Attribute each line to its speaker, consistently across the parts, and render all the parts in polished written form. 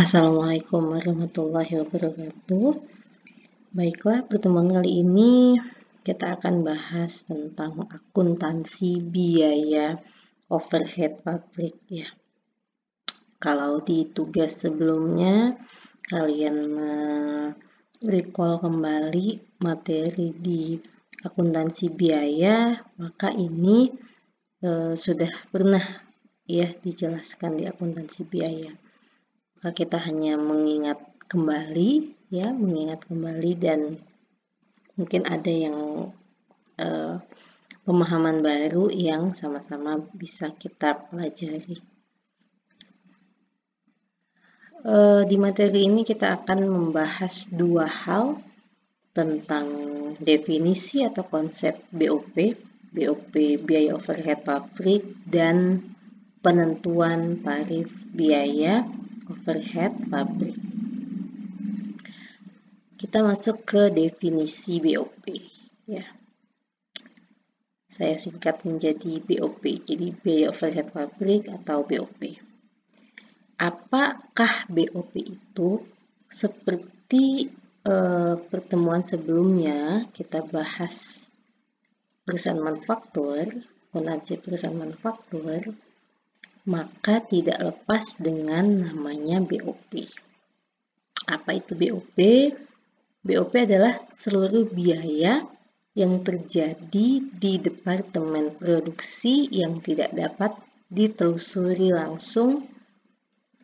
Speaker 1: Assalamualaikum warahmatullahi wabarakatuh. Baiklah, pertemuan kali ini kita akan bahas tentang akuntansi biaya overhead pabrik ya. Kalau di tugas sebelumnya kalian recall kembali materi di akuntansi biaya, maka ini sudah pernah ya dijelaskan di akuntansi biaya. Maka kita hanya mengingat kembali dan mungkin ada yang pemahaman baru yang sama-sama bisa kita pelajari. Di materi ini kita akan membahas dua hal tentang definisi atau konsep BOP biaya overhead pabrik, dan penentuan tarif biaya overhead pabrik. Kita masuk ke definisi BOP ya. Saya singkat menjadi BOP, jadi biaya overhead pabrik atau BOP. Apakah BOP itu? Seperti pertemuan sebelumnya kita bahas perusahaan manufaktur, perusahaan manufaktur, maka tidak lepas dengan namanya BOP. Apa itu BOP? BOP adalah seluruh biaya yang terjadi di departemen produksi yang tidak dapat ditelusuri langsung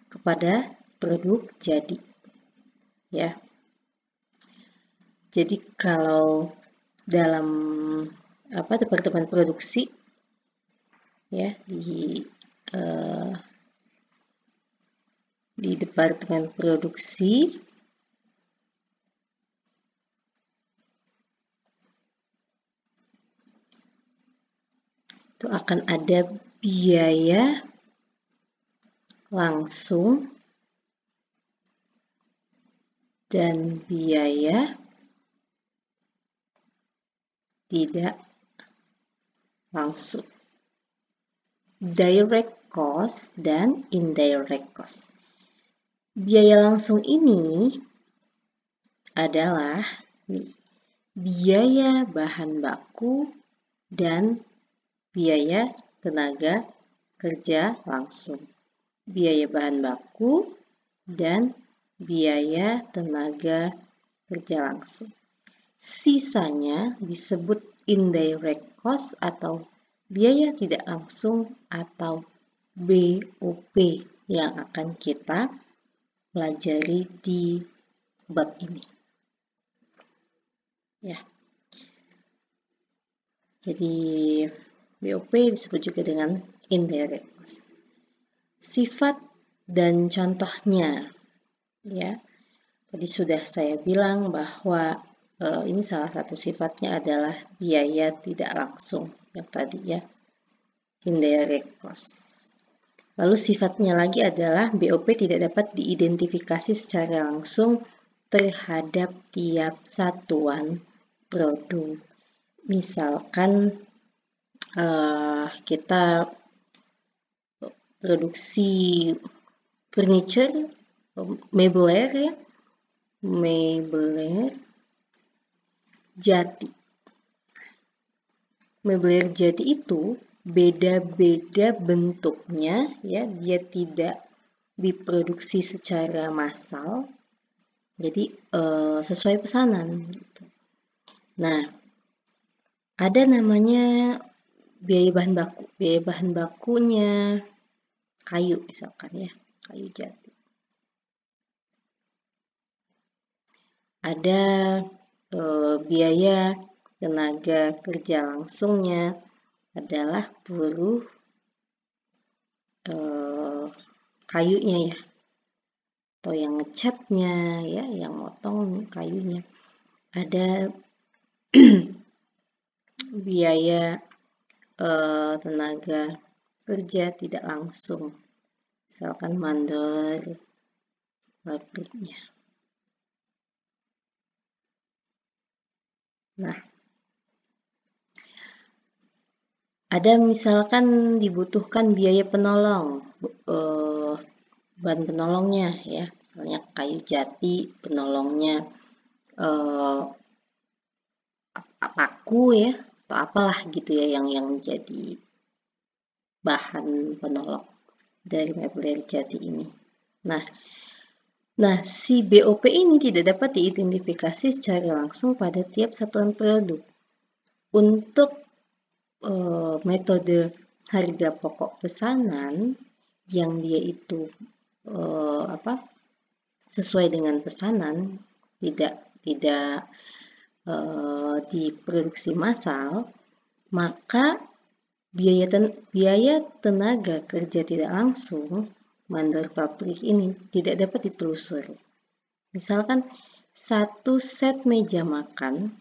Speaker 1: kepada produk jadi. Ya. Jadi kalau dalam departemen produksi ya di departemen produksi itu akan ada biaya langsung dan biaya tidak langsung, direct cost dan indirect cost. Biaya langsung ini adalah biaya bahan baku dan biaya tenaga kerja langsung. Biaya bahan baku dan biaya tenaga kerja langsung. Sisanya disebut indirect cost atau biaya tidak langsung atau BOP yang akan kita pelajari di bab ini. Ya. Jadi BOP disebut juga dengan indirect cost. Sifat dan contohnya ya. Tadi sudah saya bilang bahwa ini salah satu sifatnya adalah biaya tidak langsung yang tadi ya, indirect cost. Lalu sifatnya lagi adalah BOP tidak dapat diidentifikasi secara langsung terhadap tiap satuan produk. Misalkan kita produksi furniture, meubiler ya, meubiler Jati. Meubiler Jati itu beda-beda bentuknya ya, dia tidak diproduksi secara massal, jadi sesuai pesanan gitu. Nah, ada namanya biaya bahan baku. Biaya bahan bakunya kayu misalkan ya, kayu jati. Ada biaya tenaga kerja langsungnya adalah buruh kayunya ya, atau yang ngecatnya ya, yang motong kayunya. Ada biaya tenaga kerja tidak langsung, misalkan mandor pabriknya. Nah, ada misalkan dibutuhkan biaya penolong, bahan penolongnya ya, misalnya kayu jati, penolongnya paku ya, atau apalah gitu ya yang jadi bahan penolong dari mebel jati ini. Nah, si BOP ini tidak dapat diidentifikasi secara langsung pada tiap satuan produk. Untuk metode harga pokok pesanan yang dia itu sesuai dengan pesanan, tidak diproduksi massal, maka biaya tenaga kerja tidak langsung mandor pabrik ini tidak dapat ditelusuri. Misalkan satu set meja makan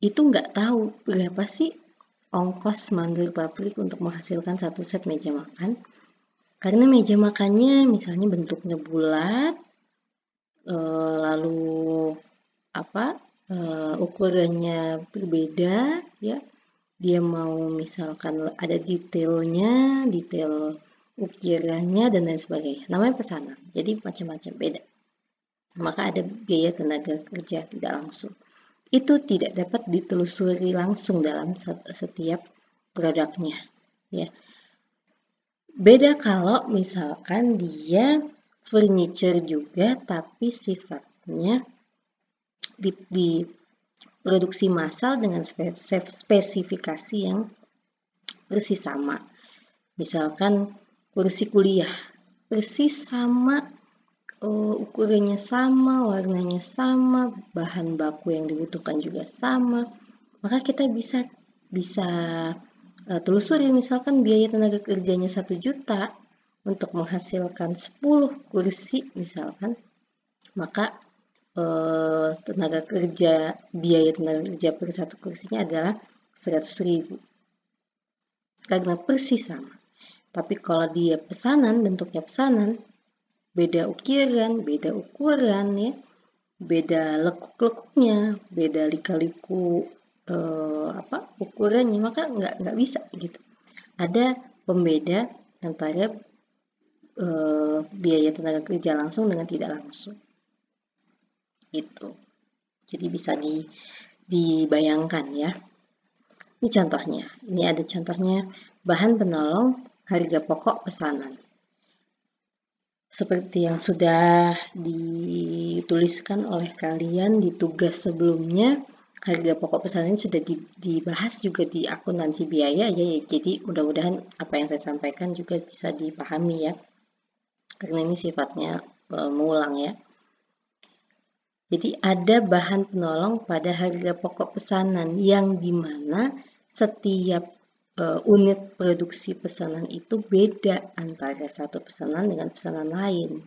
Speaker 1: itu nggak tahu berapa sih ongkos mandor pabrik untuk menghasilkan satu set meja makan, karena meja makannya misalnya bentuknya bulat, lalu ukurannya berbeda ya, dia mau misalkan ada detailnya, detail ukirannya dan lain sebagainya, namanya pesanan, jadi macam-macam beda, maka ada biaya tenaga kerja tidak langsung. Itu tidak dapat ditelusuri langsung dalam setiap produknya ya. Beda kalau misalkan dia furniture juga tapi sifatnya diproduksi massal dengan spesifikasi yang persis sama. Misalkan kursi kuliah persis sama, ukurannya sama, warnanya sama, bahan baku yang dibutuhkan juga sama, maka kita bisa telusuri. Misalkan biaya tenaga kerjanya 1 juta untuk menghasilkan 10 kursi misalkan, maka biaya tenaga kerja per satu kursinya adalah 100.000 karena persis sama. Tapi kalau dia pesanan, bentuknya pesanan, beda ukiran, beda ukuran ya, beda lekuk-lekuknya, beda lika-liku ukurannya, maka nggak bisa gitu. Ada pembeda antara biaya tenaga kerja langsung dengan tidak langsung. Itu. Jadi bisa dibayangkan ya. Ini contohnya. Ini ada contohnya bahan penolong harga pokok pesanan. Seperti yang sudah dituliskan oleh kalian di tugas sebelumnya, harga pokok pesanan ini sudah dibahas juga di akuntansi biaya ya. Jadi mudah-mudahan apa yang saya sampaikan juga bisa dipahami ya. Karena ini sifatnya mengulang ya. Jadi ada bahan penolong pada harga pokok pesanan yang dimana setiap unit produksi pesanan itu beda antara satu pesanan dengan pesanan lain.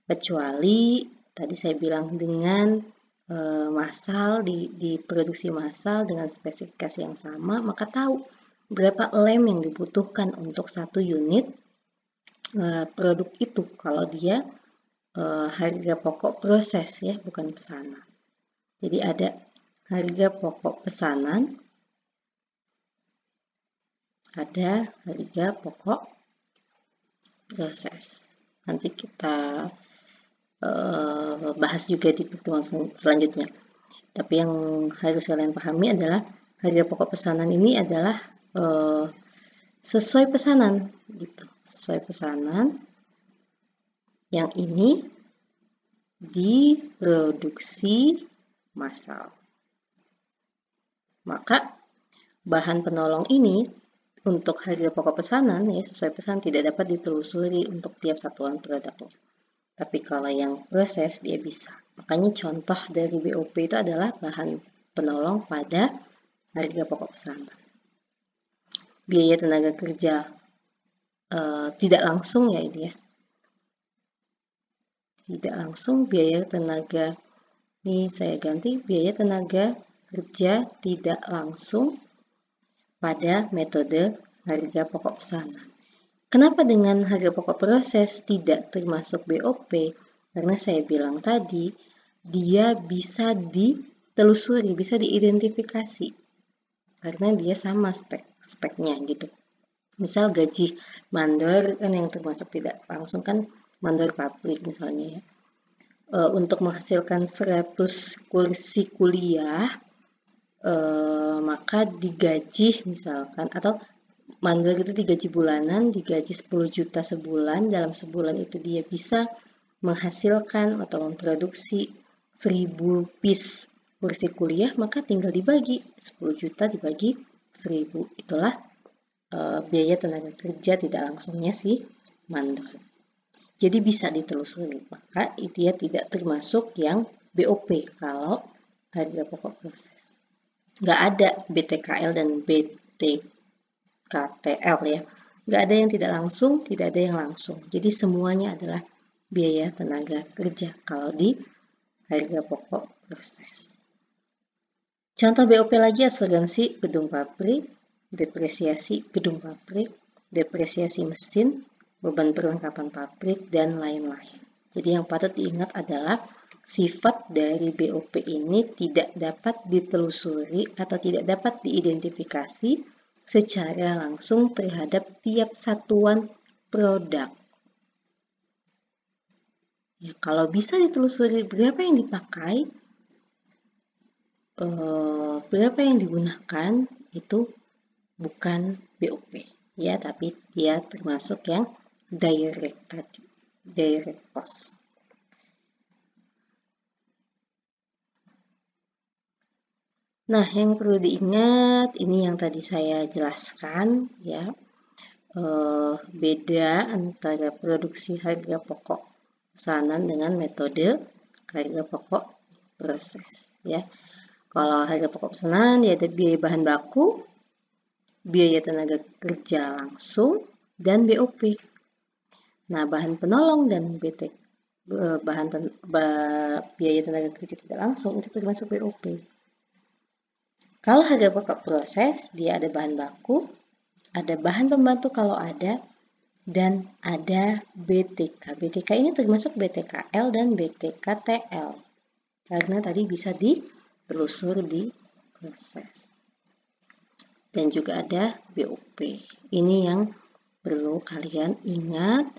Speaker 1: Kecuali tadi saya bilang dengan massal, diproduksi massal dengan spesifikasi yang sama, maka tahu berapa lem yang dibutuhkan untuk satu unit produk itu kalau dia harga pokok proses ya, bukan pesanan. Jadi ada harga pokok pesanan, ada harga pokok proses. Nanti kita bahas juga di pertemuan selanjutnya. Tapi yang harus kalian pahami adalah harga pokok pesanan ini adalah sesuai pesanan gitu, sesuai pesanan. Yang ini diproduksi massal. Maka bahan penolong ini untuk harga pokok pesanan ya, sesuai pesanan tidak dapat ditelusuri untuk tiap satuan produknya. Tapi kalau yang proses dia bisa. Makanya contoh dari BOP itu adalah bahan penolong pada harga pokok pesanan. Biaya tenaga kerja tidak langsung ya ini ya. Tidak langsung biaya tenaga, ini saya ganti, biaya tenaga kerja tidak langsung pada metode harga pokok pesanan. Kenapa dengan harga pokok proses tidak termasuk BOP? Karena saya bilang tadi, dia bisa ditelusuri, bisa diidentifikasi. Karena dia sama speknya gitu. Misal gaji mandor kan yang termasuk tidak langsung kan mandor pabrik misalnya ya. Untuk menghasilkan 100 kursi kuliah, maka digaji misalkan, atau mandor itu digaji bulanan, digaji 10 juta sebulan, dalam sebulan itu dia bisa menghasilkan atau memproduksi 1000 piece kursi kuliah, maka tinggal dibagi 10 juta dibagi 1000, itulah biaya tenaga kerja tidak langsungnya si mandor. Jadi bisa ditelusuri, maka dia tidak termasuk yang BOP kalau harga pokok proses. Nggak ada BTKL dan BTKTL ya. Nggak ada yang tidak langsung, tidak ada yang langsung. Jadi semuanya adalah biaya tenaga kerja kalau di harga pokok proses. Contoh BOP lagi, asuransi gedung pabrik, depresiasi gedung pabrik, depresiasi mesin, beban perlengkapan pabrik, dan lain-lain. Jadi yang patut diingat adalah sifat dari BOP ini tidak dapat ditelusuri atau tidak dapat diidentifikasi secara langsung terhadap tiap satuan produk. Ya, kalau bisa ditelusuri berapa yang dipakai, berapa yang digunakan, itu bukan BOP ya, tapi dia termasuk yang direct tadi, direct cost. Nah, yang perlu diingat ini yang tadi saya jelaskan ya, beda antara produksi harga pokok pesanan dengan metode harga pokok proses ya. Kalau harga pokok pesanan dia ada biaya bahan baku, biaya tenaga kerja langsung, dan BOP. Nah, bahan penolong dan biaya tenaga kerja tidak langsung itu termasuk BOP. Kalau harga pokok proses, dia ada bahan baku, ada bahan pembantu kalau ada, dan ada BTK. BTK ini termasuk BTKL dan BTKTL. Karena tadi bisa ditelusur di proses. Dan juga ada BOP. Ini yang perlu kalian ingat.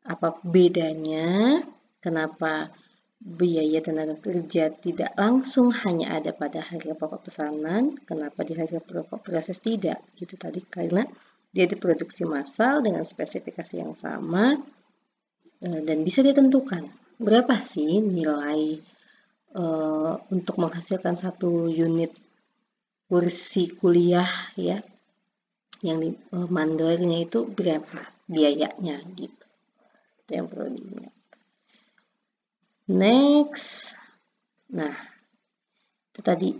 Speaker 1: Apa bedanya? Kenapa biaya tenaga kerja tidak langsung hanya ada pada harga pokok pesanan? Kenapa di harga pokok proses tidak? Gitu tadi karena dia diproduksi massal dengan spesifikasi yang sama dan bisa ditentukan berapa sih nilai untuk menghasilkan satu unit kursi kuliah ya, yang di mandornya itu berapa biayanya gitu. Itu yang perlu diingat. Next, nah itu tadi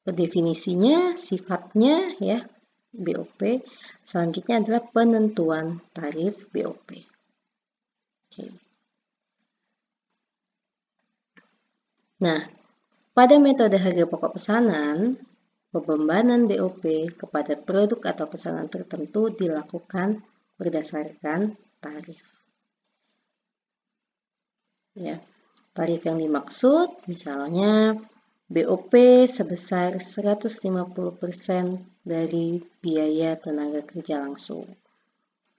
Speaker 1: definisinya, sifatnya ya BOP. Selanjutnya adalah penentuan tarif BOP. Oke. Nah, pada metode harga pokok pesanan, pembebanan BOP kepada produk atau pesanan tertentu dilakukan berdasarkan tarif. Ya, tarif yang dimaksud misalnya BOP sebesar 150% dari biaya tenaga kerja langsung.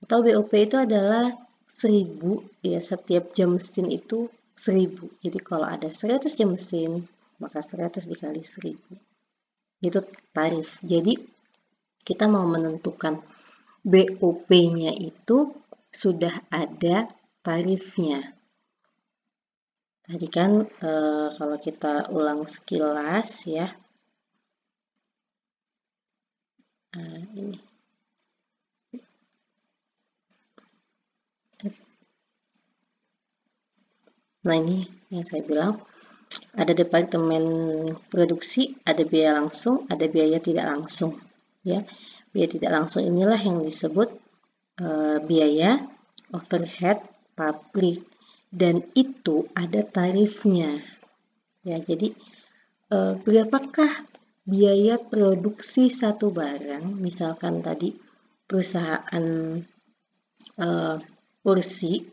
Speaker 1: Atau BOP itu adalah 1000 ya, setiap jam mesin itu 1000. Jadi kalau ada 100 jam mesin, maka 100 dikali 1000. Itu tarif. Jadi kita mau menentukan BOP-nya itu sudah ada tarifnya. Tadi kan kalau kita ulang sekilas ya, ini. Nah ini yang saya bilang, ada departemen produksi, ada biaya langsung, ada biaya tidak langsung. Ya, biaya tidak langsung inilah yang disebut biaya overhead pabrik, dan itu ada tarifnya. Ya, jadi berapakah biaya produksi satu barang? Misalkan tadi perusahaan kursi,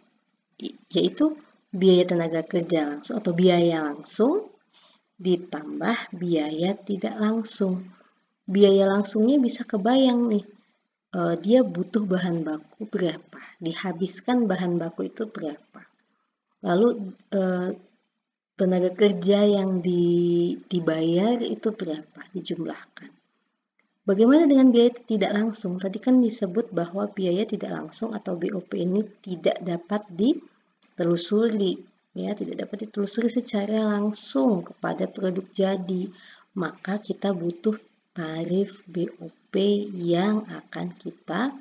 Speaker 1: yaitu biaya tenaga kerja langsung atau biaya langsung ditambah biaya tidak langsung. Biaya langsungnya bisa kebayang nih, dia butuh bahan baku berapa, dihabiskan bahan baku itu berapa, lalu tenaga kerja yang dibayar itu berapa, dijumlahkan. Bagaimana dengan biaya tidak langsung? Tadi kan disebut bahwa biaya tidak langsung atau BOP ini tidak dapat ditelusuri, ya, tidak dapat ditelusuri secara langsung kepada produk jadi. Maka kita butuh tarif BOP yang akan kita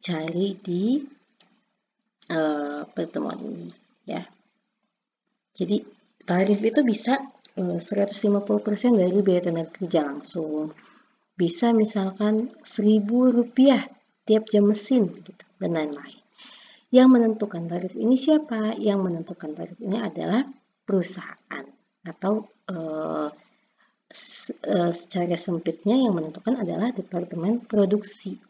Speaker 1: cari di pertemuan ini, ya. Jadi tarif itu bisa 150% dari biaya tenaga kerja langsung. Bisa misalkan Rp1.000 tiap jam mesin gitu, dan lain-lain. Yang menentukan tarif ini siapa? Yang menentukan tarif ini adalah perusahaan atau secara sempitnya yang menentukan adalah departemen produksi.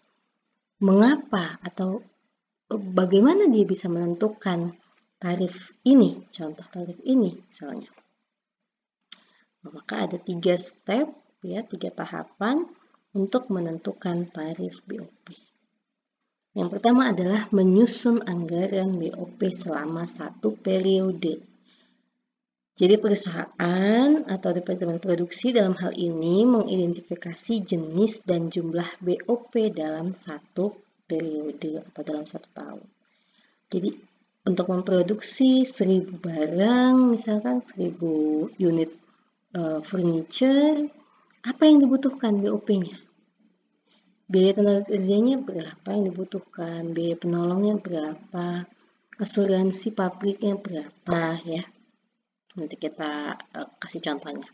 Speaker 1: Mengapa atau bagaimana dia bisa menentukan tarif ini? Contoh tarif ini misalnya. Maka ada 3 step, ya, 3 tahapan untuk menentukan tarif BOP. Yang pertama adalah menyusun anggaran BOP selama 1 periode. Jadi perusahaan atau departemen produksi dalam hal ini mengidentifikasi jenis dan jumlah BOP dalam 1 periode atau dalam 1 tahun. Jadi untuk memproduksi 1000 barang, misalkan 1000 unit furniture, apa yang dibutuhkan BOP-nya? Biaya tenaga kerjanya berapa yang dibutuhkan, biaya penolongnya berapa, asuransi pabriknya berapa, ya. Nanti kita kasih contohnya.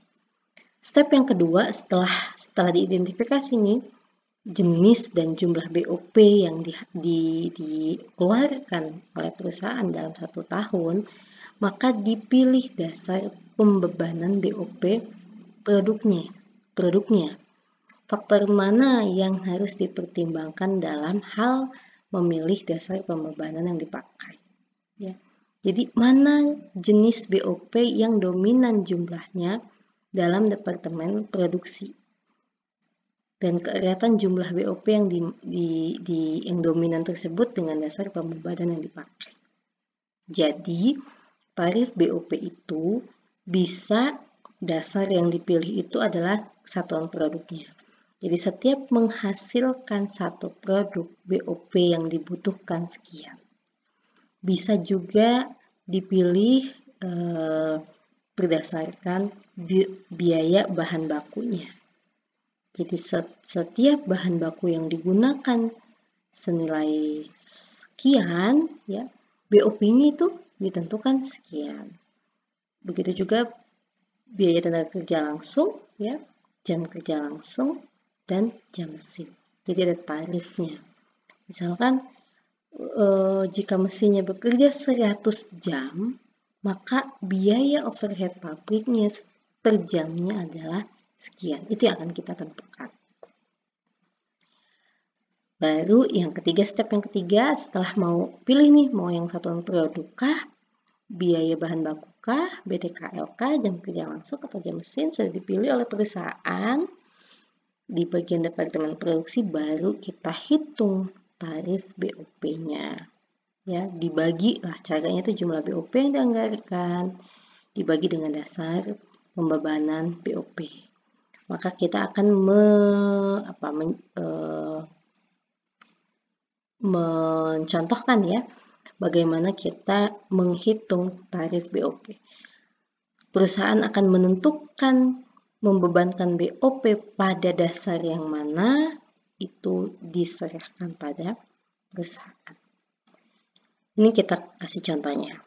Speaker 1: Step yang kedua, setelah diidentifikasi nih jenis dan jumlah BOP yang dikeluarkan oleh perusahaan dalam 1 tahun, maka dipilih dasar pembebanan BOP produknya. Faktor mana yang harus dipertimbangkan dalam hal memilih dasar pembebanan yang dipakai, ya. Jadi mana jenis BOP yang dominan jumlahnya dalam departemen produksi, dan keeratan jumlah BOP yang yang dominan tersebut dengan dasar pembebanan yang dipakai. Jadi tarif BOP itu bisa dasar yang dipilih itu adalah satuan produknya. Jadi setiap menghasilkan satu produk, BOP yang dibutuhkan sekian. Bisa juga dipilih berdasarkan biaya bahan bakunya. Jadi setiap bahan baku yang digunakan senilai sekian, ya, BOP-nya itu ditentukan sekian. Begitu juga biaya tenaga kerja langsung, ya, jam kerja langsung, dan jam mesin. Jadi ada tarifnya. Misalkan jika mesinnya bekerja 100 jam, maka biaya overhead pabriknya per jamnya adalah sekian. Itu yang akan kita tentukan. Baru yang ketiga, step yang ketiga, setelah mau pilih nih, mau yang satuan produk kah, biaya bahan baku kah, BTKL kah, jam kerja langsung atau jam mesin, sudah dipilih oleh perusahaan. Di bagian departemen produksi baru kita hitung tarif BOP-nya. Ya, dibagi lah, caranya itu jumlah BOP yang dianggarkan dibagi dengan dasar pembebanan BOP. Maka kita akan mencontohkan, ya, bagaimana kita menghitung tarif BOP. Perusahaan akan menentukan membebankan BOP pada dasar yang mana, itu diserahkan pada perusahaan. Ini kita kasih contohnya.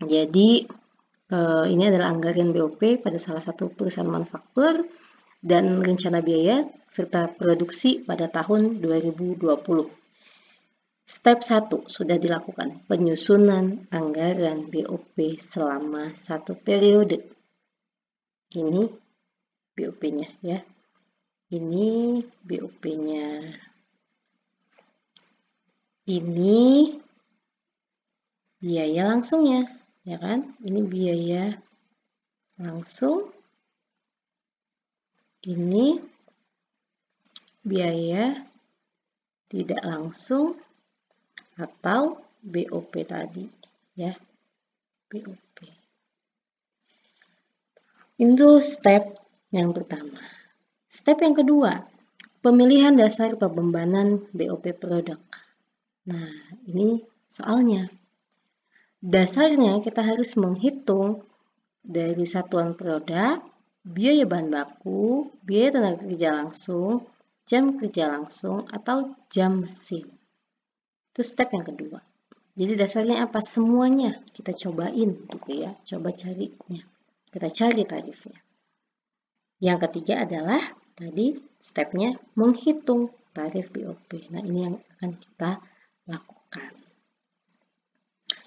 Speaker 1: Jadi ini adalah anggaran BOP pada salah satu perusahaan manufaktur dan rencana biaya serta produksi pada tahun 2020. Step 1 sudah dilakukan, penyusunan anggaran BOP selama 1 periode. Ini BOP-nya, ya. Ini BOP-nya. Ini biaya langsungnya, ya kan? Ini biaya langsung. Ini biaya tidak langsung atau BOP tadi ya, BOP. Itu step yang pertama. Step yang kedua, pemilihan dasar pembebanan BOP produk. Nah, ini soalnya. Dasarnya kita harus menghitung dari satuan produk, biaya bahan baku, biaya tenaga kerja langsung, jam kerja langsung, atau jam mesin. Itu step yang kedua. Jadi dasarnya apa? Semuanya kita cobain gitu ya. Coba carinya. Kita cari tarifnya. Yang ketiga adalah tadi stepnya menghitung tarif BOP. Nah, ini yang akan kita lakukan.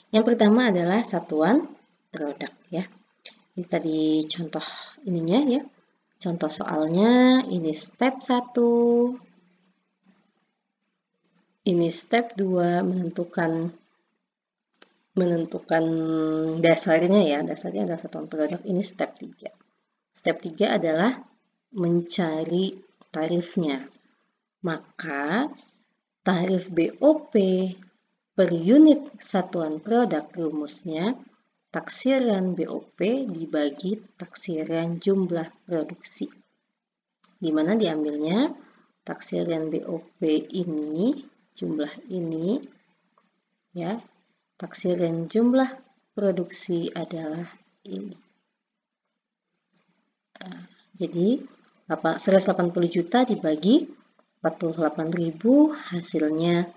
Speaker 1: Yang pertama adalah satuan produk ya. Ini tadi contoh ininya ya. Contoh soalnya ini step 1. Ini step 2 menentukan dasarnya ya. Dasarnya adalah satuan produk. Ini step 3. Step 3 adalah mencari tarifnya. Maka tarif BOP per unit satuan produk rumusnya taksiran BOP dibagi taksiran jumlah produksi. Di mana diambilnya taksiran BOP ini, jumlah ini ya. Taksiran jumlah produksi adalah ini. Jadi 180 juta dibagi 48.000 hasilnya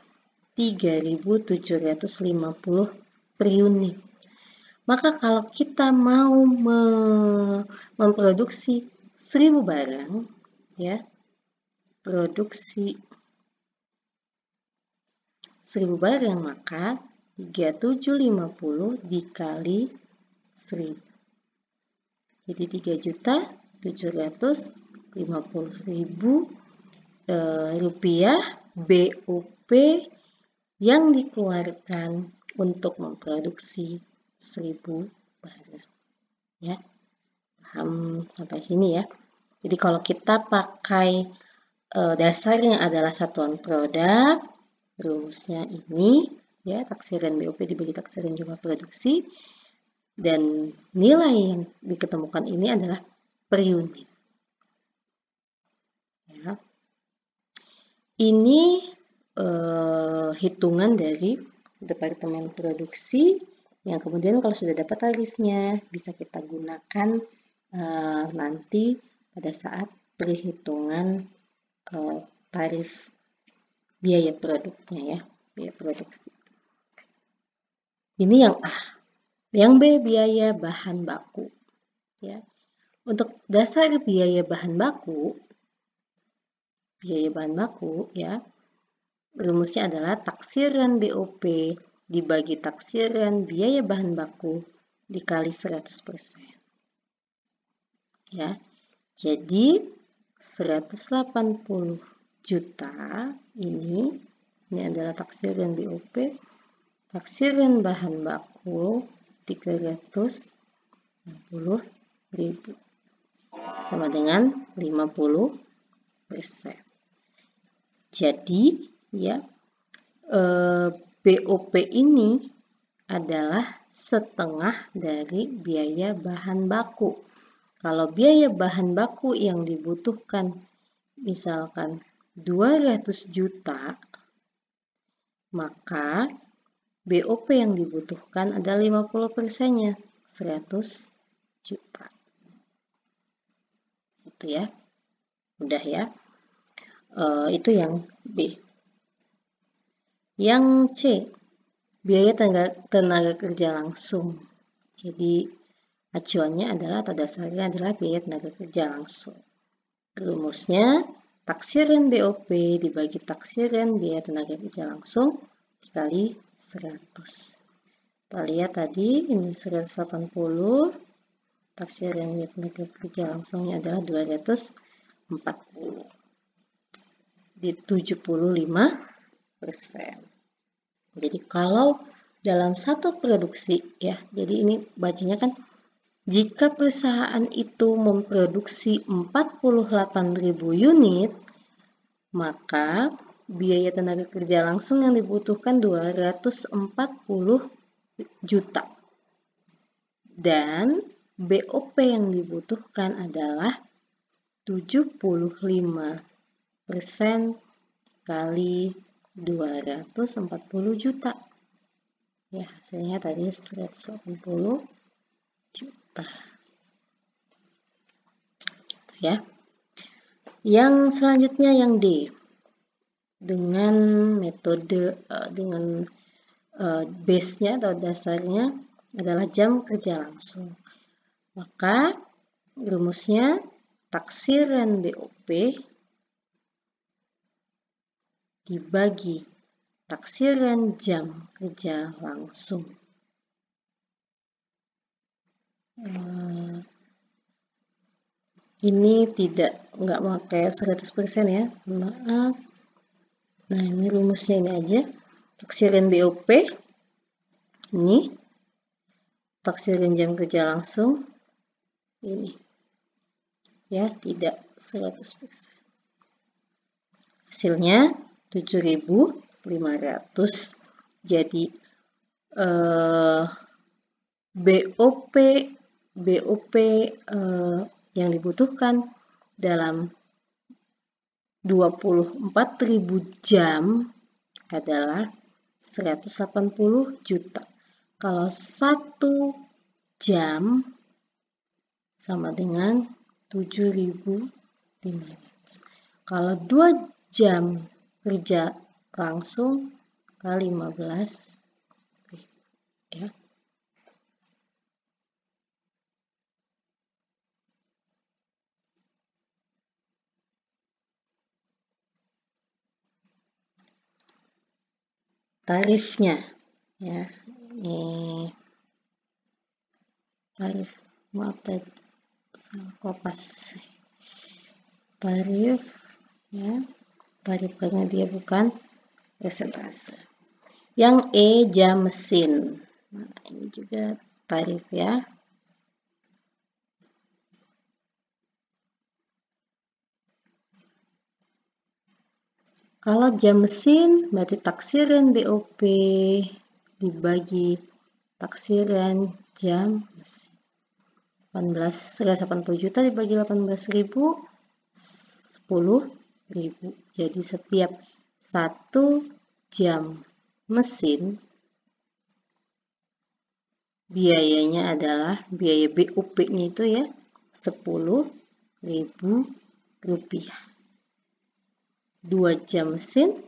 Speaker 1: 3.750 per unit. Maka kalau kita mau memproduksi 1000 barang ya, produksi 1000 barang maka 3750 dikali 1000. Jadi 3.750.000 rupiah BOP yang dikeluarkan untuk memproduksi 1000 barang. Ya, paham sampai sini ya. Jadi kalau kita pakai dasarnya adalah satuan produk, rumusnya ini ya, taksiran BOP dibagi taksiran jumlah produksi, dan nilai yang diketemukan ini adalah per unit. Ya. Ini hitungan dari Departemen Produksi yang kemudian kalau sudah dapat tarifnya bisa kita gunakan nanti pada saat perhitungan tarif biaya produknya ya, biaya produksi. Ini yang A. Yang B, biaya bahan baku. Ya. Untuk dasar biaya bahan baku ya, rumusnya adalah taksiran BOP dibagi taksiran biaya bahan baku dikali 100%. Ya. Jadi 180 juta ini adalah taksiran BOP, taksiran bahan baku 360.000 sama dengan 50%. Jadi ya BOP ini adalah setengah dari biaya bahan baku. Kalau biaya bahan baku yang dibutuhkan misalkan 200 juta, maka BOP yang dibutuhkan ada 50%-nya, 100 juta. Itu ya. Mudah ya. Itu yang B. Yang C, biaya tenaga kerja langsung. Jadi acuannya adalah atau dasarnya adalah biaya tenaga kerja langsung. Rumusnya taksiran BOP dibagi taksiran biaya tenaga kerja langsung dikali 100. Kita lihat tadi ini 180, taksiran biaya tenaga kerja langsungnya adalah 240 di 75%. Jadi kalau dalam satu produksi ya, jadi ini bacanya kan jika perusahaan itu memproduksi 48.000 unit, maka biaya tenaga kerja langsung yang dibutuhkan 240 juta. Dan BOP yang dibutuhkan adalah 75% kali 240 juta. Ya, hasilnya tadi 180 juta. Gitu ya. Yang selanjutnya yang D. Dengan metode dengan base-nya atau dasarnya adalah jam kerja langsung. Maka rumusnya taksiran BOP dibagi taksiran jam kerja langsung. Ini nggak pakai 100% ya, maaf. Nah, ini rumusnya ini aja. Taksiran BOP, ini. Taksiran jam kerja langsung, ini. Ya, tidak 100%. Hasilnya 7.500. Jadi BOP yang dibutuhkan dalam 24.000 jam adalah 180 juta. Kalau 1 jam sama dengan 7.500. Kalau 2 jam kerja langsung kali 15 ya. Tarifnya ya. Ini tarif, maaf tadi salah kopas. Tarif ya. Tarif karena dia bukan persentase. Yang E jam mesin. Nah, ini juga tarif ya. Kalau jam mesin berarti taksiran BOP dibagi taksiran jam mesin. 180 juta dibagi 18.000, 10.000. Jadi setiap 1 jam mesin biayanya adalah biaya BOP-nya itu ya 10.000 rupiah. 2 jam mesin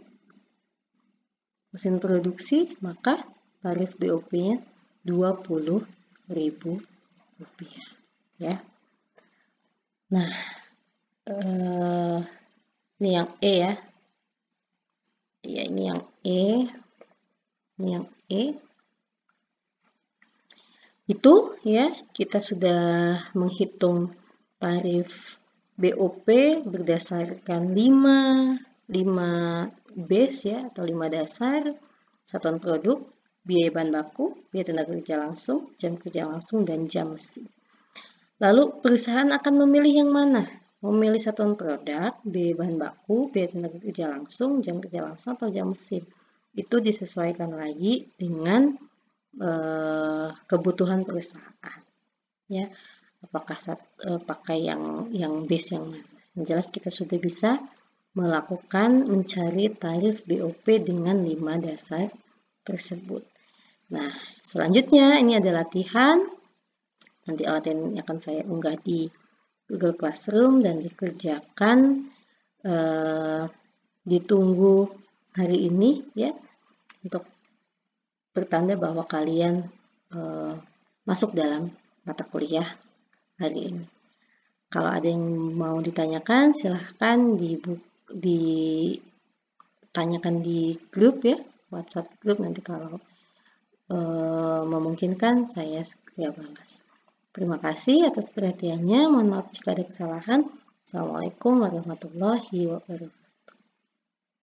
Speaker 1: produksi, maka tarif BOP-nya 20.000 rupiah ya. Nah, ini yang E ya. Ya, ini yang E. Ini yang E. Itu ya, kita sudah menghitung tarif BOP berdasarkan 5 base ya, atau 5 dasar: satuan produk, biaya bahan baku, biaya tenaga kerja langsung, jam kerja langsung, dan jam mesin. Lalu perusahaan akan memilih yang mana? Memilih satuan produk, biaya bahan baku, biaya tenaga kerja langsung, jam kerja langsung, atau jam mesin. Itu disesuaikan lagi dengan kebutuhan perusahaan. Ya, apakah pakai yang base yang mana? Yang jelas kita sudah bisa mencari tarif BOP dengan 5 dasar tersebut. Nah, selanjutnya ini ada latihan. Nanti latihan ini akan saya unggah di Google Classroom dan dikerjakan. Ditunggu hari ini ya, untuk bertanda bahwa kalian masuk dalam mata kuliah hari ini. Kalau ada yang mau ditanyakan, silahkan ditanyakan di grup ya, WhatsApp grup. Nanti kalau memungkinkan saya segera balas. Terima kasih atas perhatiannya. Mohon maaf jika ada kesalahan. Assalamualaikum warahmatullahi wabarakatuh.